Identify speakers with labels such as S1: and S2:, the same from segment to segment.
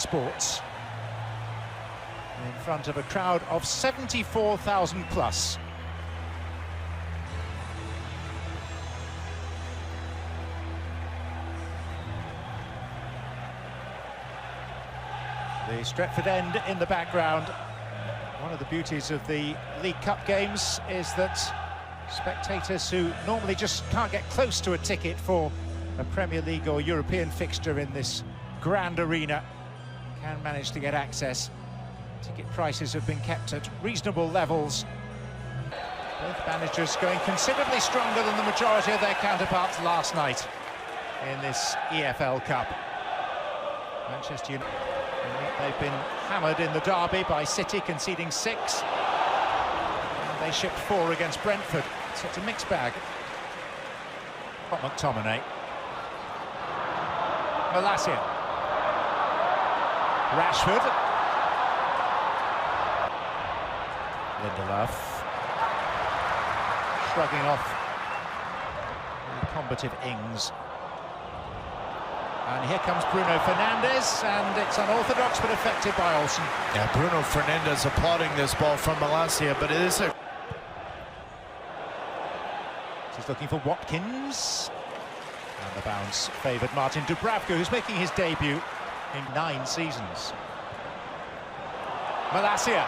S1: sports in front of a crowd of 74,000 plus. The Stretford end in the background. One of the beauties of the League Cup games is that spectators who normally just can't get close to a ticket for a Premier League or European fixture in this grand arena can manage to get access. Ticket prices have been kept at reasonable levels. Both managers going considerably stronger than the majority of their counterparts last night in this EFL Cup. Manchester United, they've been hammered in the derby by City, conceding 6. And they shipped 4 against Brentford, so it's a mixed bag. McTominay. Malacia. Rashford. Lindelof. Shrugging off the combative Ings. And here comes Bruno Fernandes, and it's unorthodox but effective by Olsen.
S2: Yeah, Bruno Fernandes applauding this ball from Malacia, but it is a...
S1: He's looking for Watkins. And the bounce favoured Martin Dubravka, who's making his debut in 9 seasons. Malacia.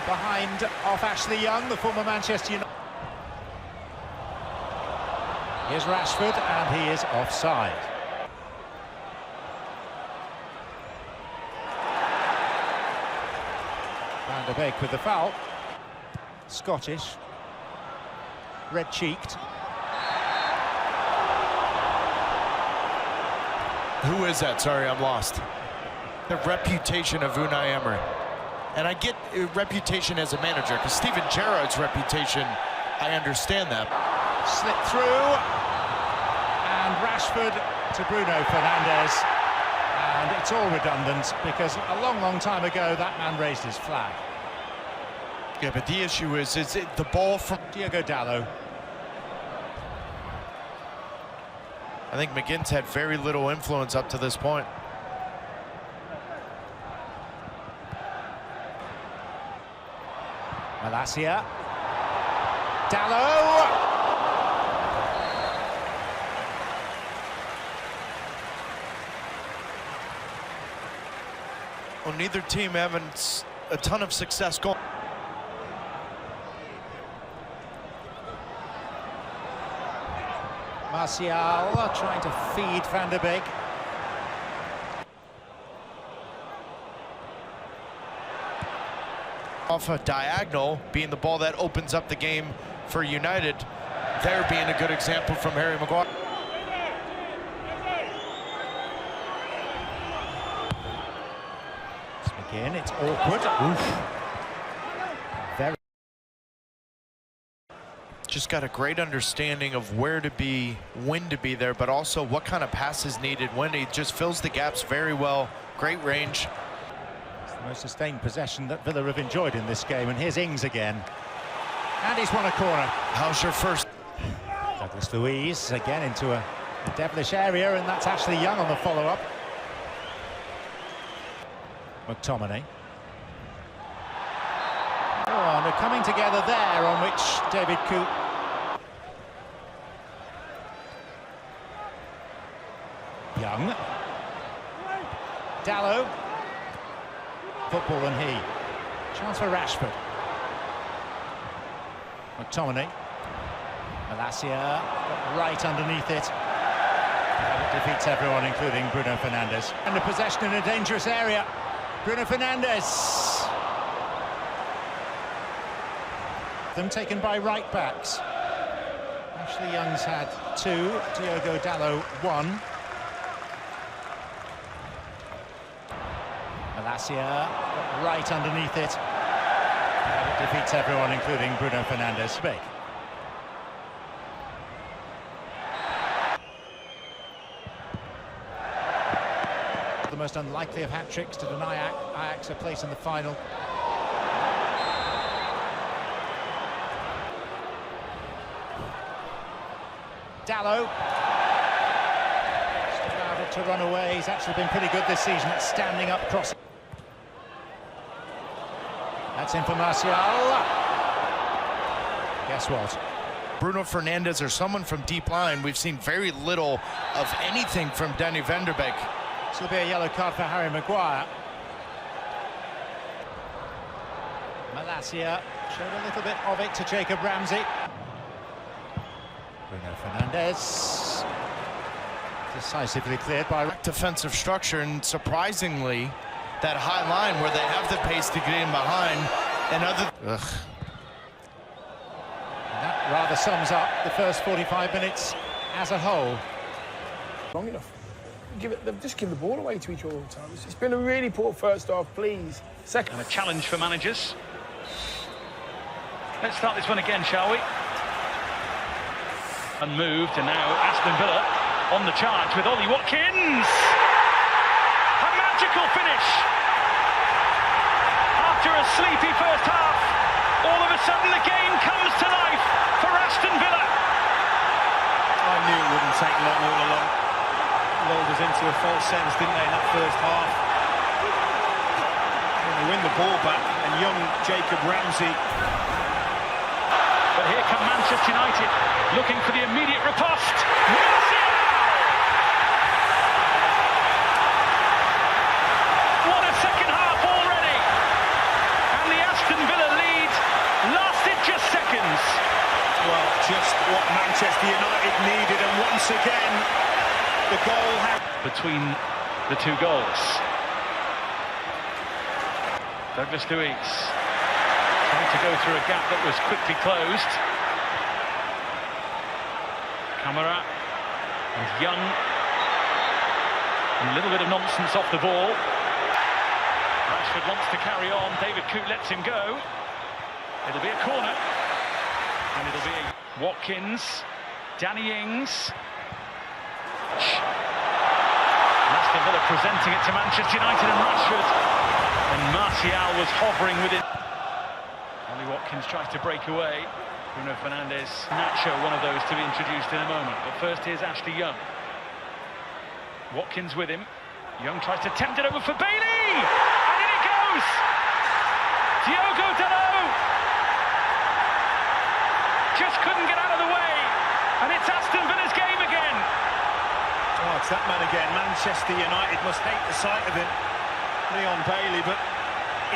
S1: Behind off Ashley Young, the former Manchester United. Here's Rashford, and he is offside. Van der Beek with the foul. Scottish. Red-cheeked.
S2: Who is that? Sorry, I'm lost. The reputation of Unai Emery. And I get a reputation as a manager, because Steven Gerrard's reputation, I understand that.
S1: Slipped through, and Rashford to Bruno Fernandes, and it's all redundant because a long time ago that man raised his flag.
S2: Yeah, but the issue is the ball from
S1: Diogo Dalot.
S2: I think McGinn's had very little influence up to this point.
S1: Malacia. Dalot.
S2: Well, neither team having a ton of success going.
S1: Martial trying to feed Van der Beek.
S2: Off a diagonal, being the ball that opens up the game for United. There being a good example from Harry Maguire.
S1: Again, it's awkward. Oof. Very.
S2: Just got a great understanding of where to be, when to be there, but also what kind of passes needed, when he just fills the gaps very well. Great range.
S1: It's the most sustained possession that Villa have enjoyed in this game, and here's Ings again. And he's won a corner.
S2: How's your first?
S1: Douglas Luiz again into a devilish area, and that's Ashley Young on the follow-up. McTominay. Oh, and they're coming together there, on which David Coote. Young. Dalot. Football and he. Chance for Rashford. McTominay. Malacia right underneath it. It defeats everyone, including Bruno Fernandes. And the possession in a dangerous area. Bruno Fernandes. Them taken by right backs. Ashley Young's had 2, Diogo Dalot 1. Malacia right underneath it. It defeats everyone, including Bruno Fernandes. Big. The most unlikely of hat-tricks to deny Ajax a place in the final. Dalot. Not to run away, he's actually been pretty good this season at standing up cross. That's in for Martial. Guess what?
S2: Bruno Fernandes or someone from deep line, we've seen very little of anything from Danny van der Beek.
S1: This will be a yellow card for Harry Maguire. Malacia showed a little bit of it to Jacob Ramsey. Bruno Fernandes decisively cleared by
S2: defensive structure, and surprisingly that high line where they have the pace to get in behind and other
S1: and that rather sums up the first 45 minutes as a whole.
S3: Long enough. Just give the ball away to each other all the time. It's been a really poor first half, please. Second.
S4: And a challenge for managers. Let's start this one again, shall we? Unmoved, and now Aston Villa on the charge with Ollie Watkins. A magical finish. After a sleepy first half, all of a sudden the game comes to life for Aston Villa.
S5: I knew it wouldn't take long all along. Lulled us into a false sense, didn't they, in that first half? And they win the ball back, and young Jacob Ramsey.
S4: But here come Manchester United, looking for the immediate riposte. Martial! What a second half already! And the Aston Villa lead lasted just seconds.
S5: Well, just what Manchester United needed, and once again, the goal had...
S4: Between the two goals. Douglas Luiz trying to go through a gap that was quickly closed. Camara and Young. And a little bit of nonsense off the ball. Rashford wants to carry on. David Coote lets him go. It'll be a corner. And it'll be Watkins. Danny Ings. Aston Villa presenting it to Manchester United, and Rashford. And Martial was hovering with it. Ollie Watkins tries to break away. Bruno Fernandes. Nacho, one of those to be introduced in a moment. But first here's Ashley Young. Watkins with him. Young tries to tempt it over for Bailey! And in it goes! Diogo Dalot! Just couldn't get out of the way. And it's Aston Villa's game again.
S5: Oh, it's that man again. Manchester United must hate the sight of him. Leon Bailey, but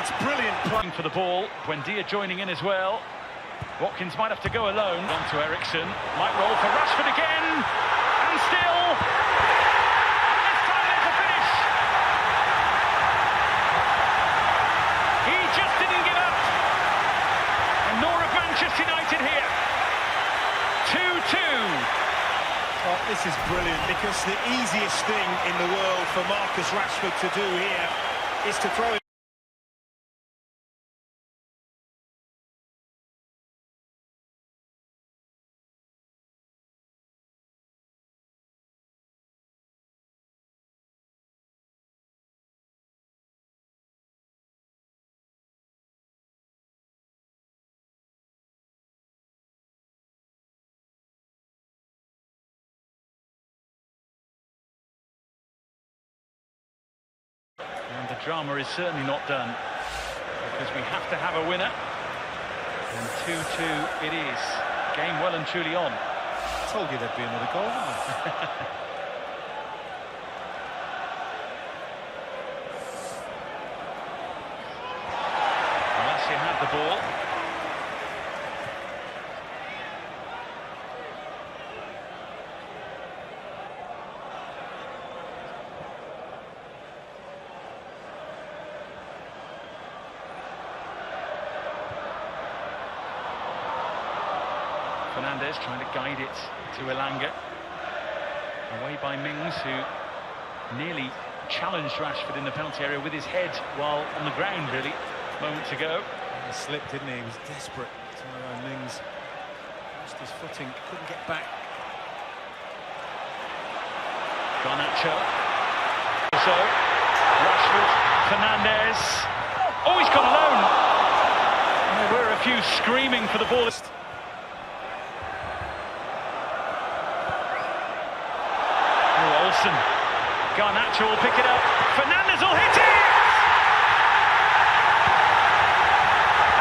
S5: it's brilliant play.
S4: For the ball, Buendia joining in as well. Watkins might have to go alone. On to Ericsson, might roll for Rashford again, and still, and this time there's a finish. He just didn't give up, and nor have Manchester United here. 2-2.
S5: Oh, this is brilliant, because the easiest thing in the world for Marcus Rashford to do here is to throw it.
S4: And the drama is certainly not done, because we have to have a winner. And 2-2 it is. Game well and truly on.
S5: I told you there'd be another goal, didn't I?
S4: Malacia had the ball. Fernandes trying to guide it to Elanga. Away by Mings, who nearly challenged Rashford in the penalty area with his head while on the ground, really, moments ago.
S5: He slipped, didn't he? He was desperate. Mings lost his footing, couldn't get back.
S4: Garnacho. So, Rashford, Fernandes. Oh, he's gone alone. And there were a few screaming for the ball. Garnacho will pick it up. Fernandes will hit it!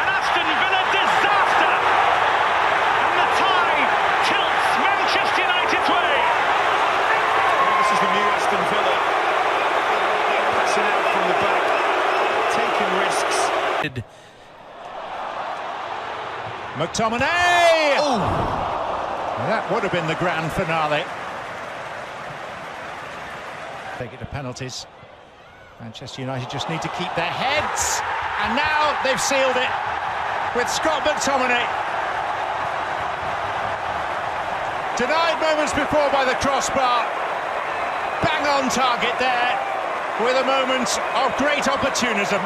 S4: An Aston Villa disaster! And the tie tilts Manchester United's way.
S5: Well, this is the new Aston Villa. Passing out from the back, taking risks.
S1: McTominay! Oh. That would have been the grand finale. Take it to penalties. Manchester United just need to keep their heads. And now they've sealed it with Scott McTominay. Denied moments before by the crossbar. Bang on target there with a moment of great opportunism.